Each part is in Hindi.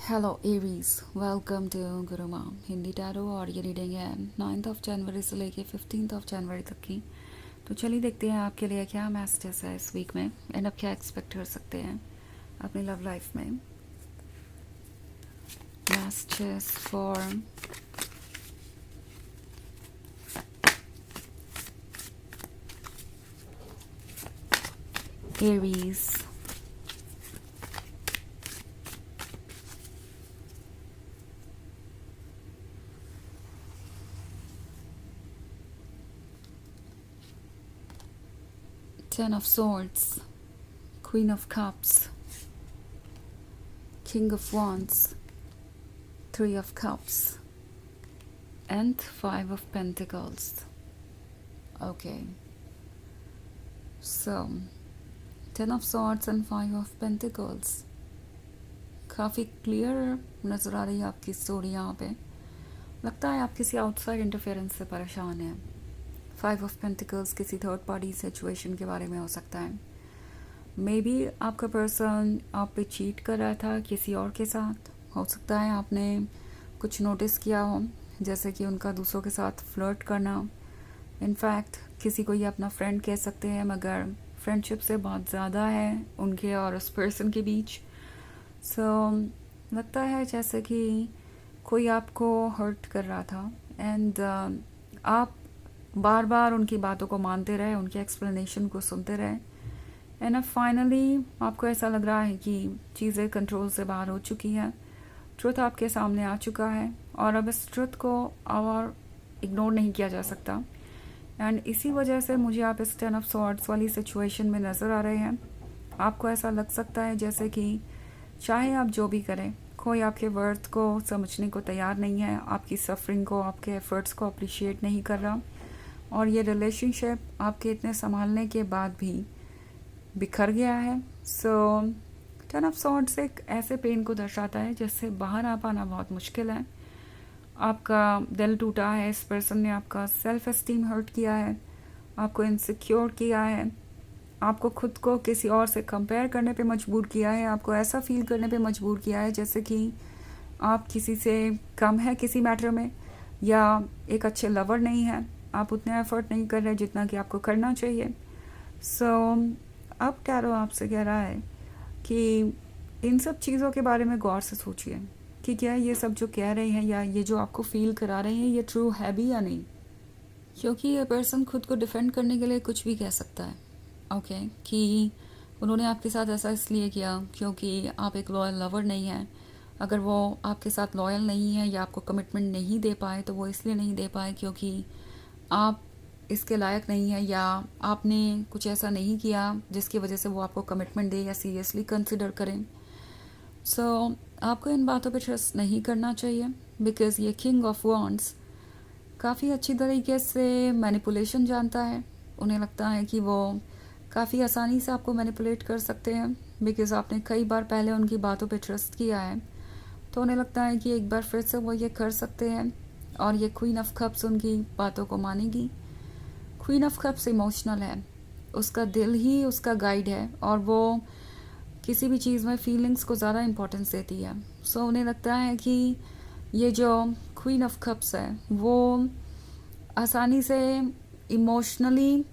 हेलो एरीज, वेलकम टू गुरु माम हिंदी टैरो। और ये रीडिंग है 9 जनवरी से लेके 15 जनवरी तक की। तो चलिए देखते हैं आपके लिए क्या मैसेजेस है इस वीक में एंड आप क्या एक्सपेक्ट कर सकते हैं अपनी लव लाइफ में। Messages for Aries. Ten of Swords, Queen of Cups, King of Wands, Three of Cups, and Five of Pentacles. Okay, so Ten of Swords and Five of Pentacles. काफ़ी क्लियर नज़र आ रही है आपकी स्टोरी यहाँ पे। लगता है आप किसी आउटसाइड इंटरफेरेंस से परेशान हैं। फाइव ऑफ पेंटिकल्स किसी थर्ड पार्टी सिचुएशन के बारे में हो सकता है। मे बी आपका पर्सन आप पे चीट कर रहा था किसी और के साथ। हो सकता है आपने कुछ नोटिस किया हो, जैसे कि उनका दूसरों के साथ फ्लर्ट करना। इनफैक्ट किसी को ये अपना फ्रेंड कह सकते हैं, मगर फ्रेंडशिप से बहुत ज़्यादा है उनके और उस पर्सन के बीच। लगता है जैसे कि कोई आपको हर्ट कर रहा था एंड आप बार बार उनकी बातों को मानते रहे, उनके एक्सप्लेनेशन को सुनते रहे एंड अब फाइनली आपको ऐसा लग रहा है कि चीज़ें कंट्रोल से बाहर हो चुकी हैं। ट्रुथ आपके सामने आ चुका है और अब इस ट्रुथ को और इग्नोर नहीं किया जा सकता एंड इसी वजह से मुझे आप इस 10 ऑफ सॉर्ड्स वाली सिचुएशन में नज़र आ रहे हैं। आपको ऐसा लग सकता है जैसे कि चाहे आप जो भी करें, कोई आपके वर्थ को समझने को तैयार नहीं है, आपकी सफरिंग को, आपके एफर्ट्स को अप्रिशिएट नहीं कर रहा और ये रिलेशनशिप आपके इतने संभालने के बाद भी बिखर गया है। टेन ऑफ सॉर्ड्स एक ऐसे पेन को दर्शाता है जिससे बाहर आ पाना बहुत मुश्किल है। आपका दिल टूटा है, इस पर्सन ने आपका सेल्फ एस्टीम हर्ट किया है, आपको इनसिक्योर किया है, आपको खुद को किसी और से कंपेयर करने पे मजबूर किया है, आपको ऐसा फील करने पे मजबूर किया है जैसे कि आप किसी से कम है किसी मैटर में या एक अच्छे लवर नहीं हैं, आप उतने एफर्ट नहीं कर रहे जितना कि आपको करना चाहिए। अब टैरो आपसे कह रहा है कि इन सब चीज़ों के बारे में गौर से सोचिए कि क्या ये सब जो कह रहे हैं या ये जो आपको फील करा रहे हैं ये ट्रू है भी या नहीं, क्योंकि ये पर्सन खुद को डिफेंड करने के लिए कुछ भी कह सकता है। ओके कि उन्होंने आपके साथ ऐसा इसलिए किया क्योंकि आप एक लॉयल लवर नहीं हैं। अगर वो आपके साथ लॉयल नहीं है या आपको कमिटमेंट नहीं दे पाए तो वो इसलिए नहीं दे पाए क्योंकि आप इसके लायक नहीं है या आपने कुछ ऐसा नहीं किया जिसकी वजह से वो आपको कमिटमेंट दे या सीरियसली कंसिडर करें। आपको इन बातों पे ट्रस्ट नहीं करना चाहिए बिकॉज़ ये किंग ऑफ वॉन्ड्स काफ़ी अच्छी तरीके से मैनिपुलेशन जानता है। उन्हें लगता है कि वो काफ़ी आसानी से आपको मैनिपुलेट कर सकते हैं बिकॉज़ आपने कई बार पहले उनकी बातों पे ट्रस्ट किया है, तो उन्हें लगता है कि एक बार फिर से वो ये कर सकते हैं और ये क्वीन ऑफ कप्स उनकी बातों को मानेगी। क्वीन ऑफ कप्स इमोशनल है, उसका दिल ही उसका गाइड है और वो किसी भी चीज़ में फीलिंग्स को ज़्यादा इम्पोर्टेंस देती है। उन्हें लगता है कि ये जो क्वीन ऑफ कप्स है वो आसानी से इमोशनली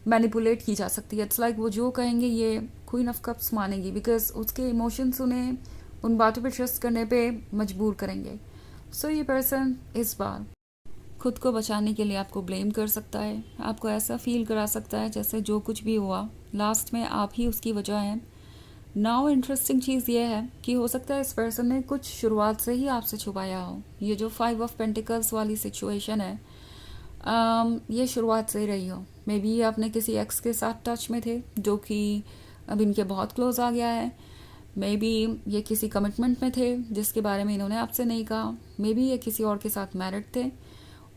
मैनिपुलेट की जा सकती है। इट्स लाइक वो जो कहेंगे ये क्वीन ऑफ कप्स मानेगी बिकॉज उसके इमोशंस उन्हें उन बातों पे ट्रस्ट करने पे मजबूर करेंगे। ये पर्सन इस बार खुद को बचाने के लिए आपको ब्लेम कर सकता है, आपको ऐसा फील करा सकता है जैसे जो कुछ भी हुआ लास्ट में आप ही उसकी वजह है। नाउ इंटरेस्टिंग चीज़ ये है कि हो सकता है इस पर्सन ने कुछ शुरुआत से ही आपसे छुपाया हो। ये जो 5 ऑफ पेंटिकल्स वाली सिचुएशन है ये शुरुआत से ही रही हो। मे बी अपने किसी एक्स के साथ टच में थे जो कि अब इनके बहुत क्लोज आ गया है। मे बी ये किसी कमिटमेंट में थे जिसके बारे में इन्होंने आपसे नहीं कहा। मे बी ये किसी और के साथ मैरिड थे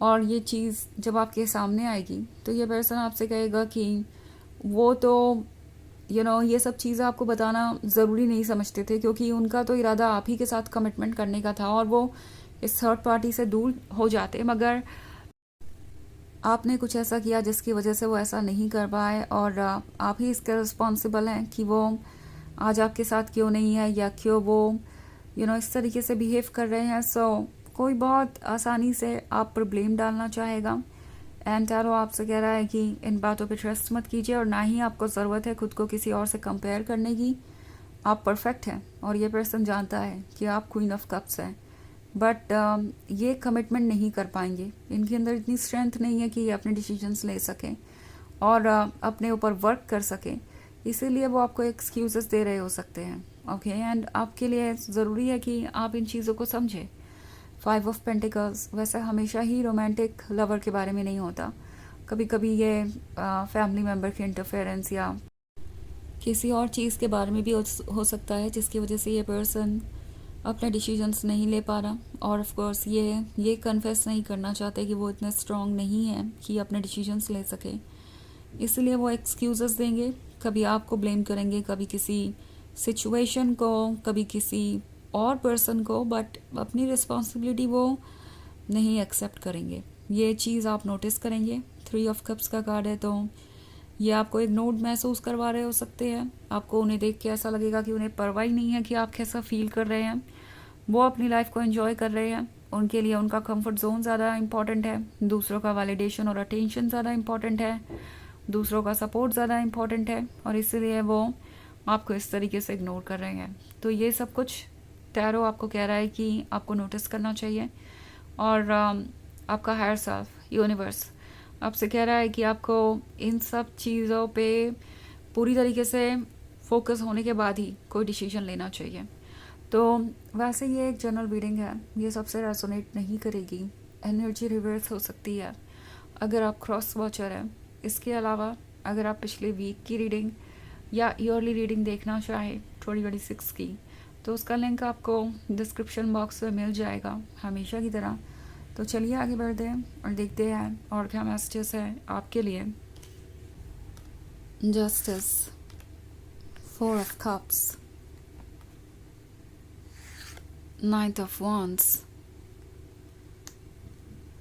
और ये चीज़ जब आपके सामने आएगी तो ये पर्सन आपसे कहेगा कि वो तो ये सब चीज़ें आपको बताना ज़रूरी नहीं समझते थे क्योंकि उनका तो इरादा आप ही के साथ कमिटमेंट करने का था और वो इस थर्ड पार्टी से दूर हो जाते, मगर आपने कुछ ऐसा किया जिसकी वजह से वो ऐसा नहीं कर पाए और आप ही इसके रिस्पॉन्सिबल हैं कि वो आज आपके साथ क्यों नहीं है या क्यों वो इस तरीके से बिहेव कर रहे हैं, सो कोई बहुत आसानी से आप पर ब्लेम डालना चाहेगा। एंड टैरो आपसे कह रहा है कि इन बातों पे ट्रस्ट मत कीजिए और ना ही आपको ज़रूरत है खुद को किसी और से कंपेयर करने की। आप परफेक्ट हैं और ये पर्सन जानता है कि आप क्वीन ऑफ कप्स हैं, बट ये कमिटमेंट नहीं कर पाएंगे। इनके अंदर इतनी स्ट्रेंथ नहीं है कि ये अपने डिसीजंस ले सकें और अपने ऊपर वर्क कर सकें, इसीलिए वो आपको एक्सक्यूजेस दे रहे हो सकते हैं। ओके, एंड आपके लिए ज़रूरी है कि आप इन चीज़ों को समझें। 5 ऑफ पेंटिकल्स वैसे हमेशा ही रोमांटिक लवर के बारे में नहीं होता, कभी कभी ये फैमिली मेम्बर की इंटरफेरेंस या किसी और चीज़ के बारे में भी हो सकता है जिसकी वजह से ये पर्सन अपने डिसीजंस नहीं ले पा रहा, और ऑफ कोर्स ये कन्फेस नहीं करना चाहते कि वो इतने स्ट्रांग नहीं है कि अपने डिसीजंस ले सके, इसलिए वो एक्सक्यूजेस देंगे। कभी आपको ब्लेम करेंगे, कभी किसी सिचुएशन को, कभी किसी और पर्सन को, बट अपनी रिस्पॉन्सिबिलिटी वो नहीं एक्सेप्ट करेंगे। ये चीज़ आप नोटिस करेंगे। 3 ऑफ कप्स का कार्ड है, तो ये आपको इग्नोर्ड महसूस करवा रहे हो सकते हैं। आपको उन्हें देख के ऐसा लगेगा कि उन्हें परवाह ही नहीं है कि आप कैसा फील कर रहे हैं। वो अपनी लाइफ को एंजॉय कर रहे हैं, उनके लिए उनका कंफर्ट जोन ज़्यादा इंपॉर्टेंट है, दूसरों का वैलिडेशन और अटेंशन ज़्यादा इंपॉर्टेंट है, दूसरों का सपोर्ट ज़्यादा इंपॉर्टेंट है, और इसीलिए वो आपको इस तरीके से इग्नोर कर रहे हैं। तो ये सब कुछ टैरो आपको कह रहा है कि आपको नोटिस करना चाहिए। और आपका हायर सेल्फ यूनिवर्स आपसे कह रहा है कि आपको इन सब चीज़ों पे पूरी तरीके से फोकस होने के बाद ही कोई डिसीजन लेना चाहिए। तो वैसे ये एक जनरल रीडिंग है, ये सबसे रेजोनेट नहीं करेगी, एनर्जी रिवर्स हो सकती है अगर आप क्रॉस वॉचर हैं। इसके अलावा अगर आप पिछले वीक की रीडिंग या ईयरली रीडिंग देखना चाहें 2026 की, तो उसका लिंक आपको डिस्क्रिप्शन बॉक्स में मिल जाएगा हमेशा की तरह। तो चलिए आगे बढ़ते हैं और देखते हैं और क्या मैसेजेस है आपके लिए। Justice, 4 of cups, 9 of wands,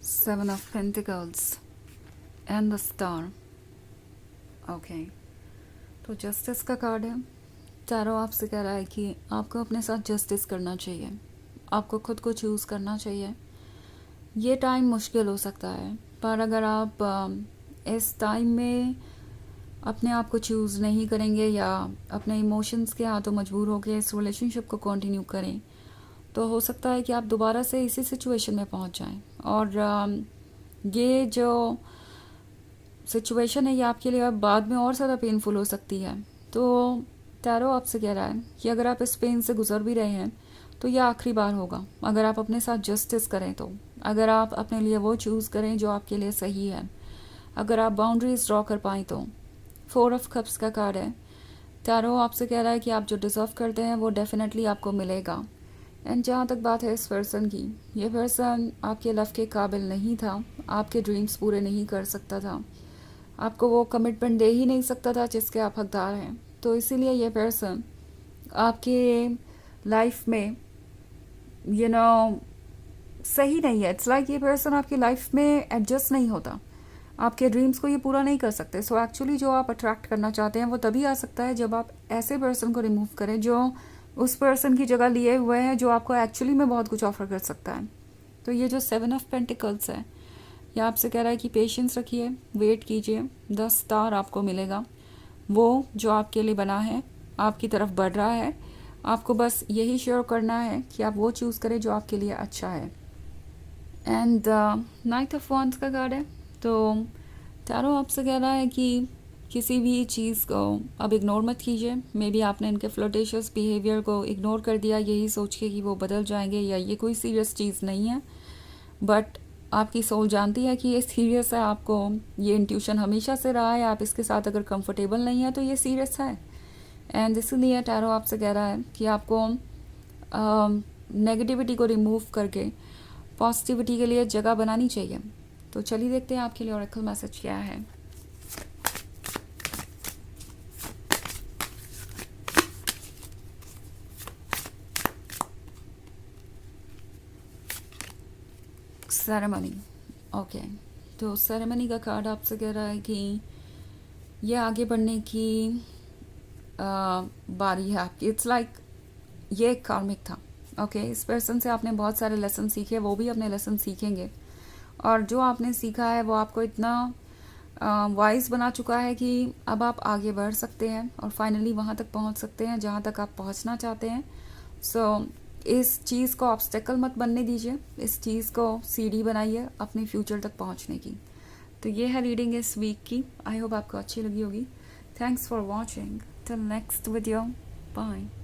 7 of pentacles and the star. Okay, तो जस्टिस का कार्ड है। टैरो आपसे कह रहा है कि आपको अपने साथ जस्टिस करना चाहिए, आपको खुद को चूज़ करना चाहिए। ये टाइम मुश्किल हो सकता है, पर अगर आप इस टाइम में अपने आप को चूज़ नहीं करेंगे या अपने इमोशंस के हाथों मजबूर होकर इस रिलेशनशिप को कंटिन्यू करें, तो हो सकता है कि आप दोबारा से इसी सिचुएशन में पहुंच जाएं। और ये जो सिचुएशन है ये आपके लिए अब बाद में और ज़्यादा पेनफुल हो सकती है। तो टैरो आपसे कह रहा है कि अगर आप इस पेन से गुजर भी रहे हैं तो यह आखिरी बार होगा अगर आप अपने साथ जस्टिस करें, तो अगर आप अपने लिए वो चूज़ करें जो आपके लिए सही है, अगर आप बाउंड्रीज ड्रॉ कर पाएँ तो। 4 ऑफ कप्स का कार्ड है। टैरो आपसे कह रहा है कि आप जो डिज़र्व करते हैं वो डेफिनेटली आपको मिलेगा। एंड जहाँ तक बात है इस पर्सन की, ये पर्सन आपके लव के काबिल नहीं था, आपके ड्रीम्स पूरे नहीं कर सकता था, आपको वो कमिटमेंट दे ही नहीं सकता था जिसके आप हकदार हैं। तो इसीलिए ये पर्सन आपके लाइफ में सही नहीं है। इट्स लाइक ये पर्सन आपकी लाइफ में एडजस्ट नहीं होता, आपके ड्रीम्स को ये पूरा नहीं कर सकते। सो एक्चुअली जो आप अट्रैक्ट करना चाहते हैं वो तभी आ सकता है जब आप ऐसे पर्सन को रिमूव करें जो उस पर्सन की जगह लिए हुए हैं, जो आपको एक्चुअली में बहुत कुछ ऑफर कर सकता है। तो ये जो 7 ऑफ पेंटिकल्स है, ये आपसे कह रहा है कि पेशेंस रखिए, वेट कीजिए, 10 स्टार आपको मिलेगा। वो जो आपके लिए बना है आपकी तरफ बढ़ रहा है, आपको बस यही श्योर करना है कि आप वो चूज़ करें जो आपके लिए अच्छा है। एंड 9 ऑफ wands का कार्ड है। तो टैरो आपसे कह रहा है कि किसी भी चीज़ को अब इग्नोर मत कीजिए। मे बी आपने इनके फ्लर्टेशियस बिहेवियर को इग्नोर कर दिया यही सोच के कि वो बदल जाएंगे या ये कोई सीरियस चीज़ नहीं है, बट आपकी सोल जानती है कि ये सीरियस है। आपको ये इंट्यूशन हमेशा से रहा है, आप इसके साथ अगर कंफर्टेबल नहीं है तो ये सीरियस है। एंड इसलिए टैरो आपसे कह रहा है कि आपको नेगेटिविटी को रिमूव करके पॉजिटिविटी के लिए जगह बनानी चाहिए। तो चलिए देखते हैं आपके लिए ऑरेकल मैसेज क्या है। सेरेमनी। ओके, तो सेरेमनी का कार्ड आपसे कह रहा है कि ये आगे बढ़ने की बारी है आपकी। इट्स लाइक ये एक कार्मिक था, ओके, इस पर्सन से आपने बहुत सारे लेसन सीखे, वो भी अपने लेसन सीखेंगे, और जो आपने सीखा है वो आपको इतना वाइज बना चुका है कि अब आप आगे बढ़ सकते हैं और फाइनली वहाँ तक पहुँच सकते हैं जहाँ तक आप पहुँचना चाहते हैं। सो इस चीज़ को ऑब्स्टेकल मत बनने दीजिए, इस चीज़ को सीढ़ी बनाइए अपने फ्यूचर तक पहुँचने की। तो ये है रीडिंग इस वीक की। आई होप आपको अच्छी लगी होगी। Thanks for watching. Till next video, bye.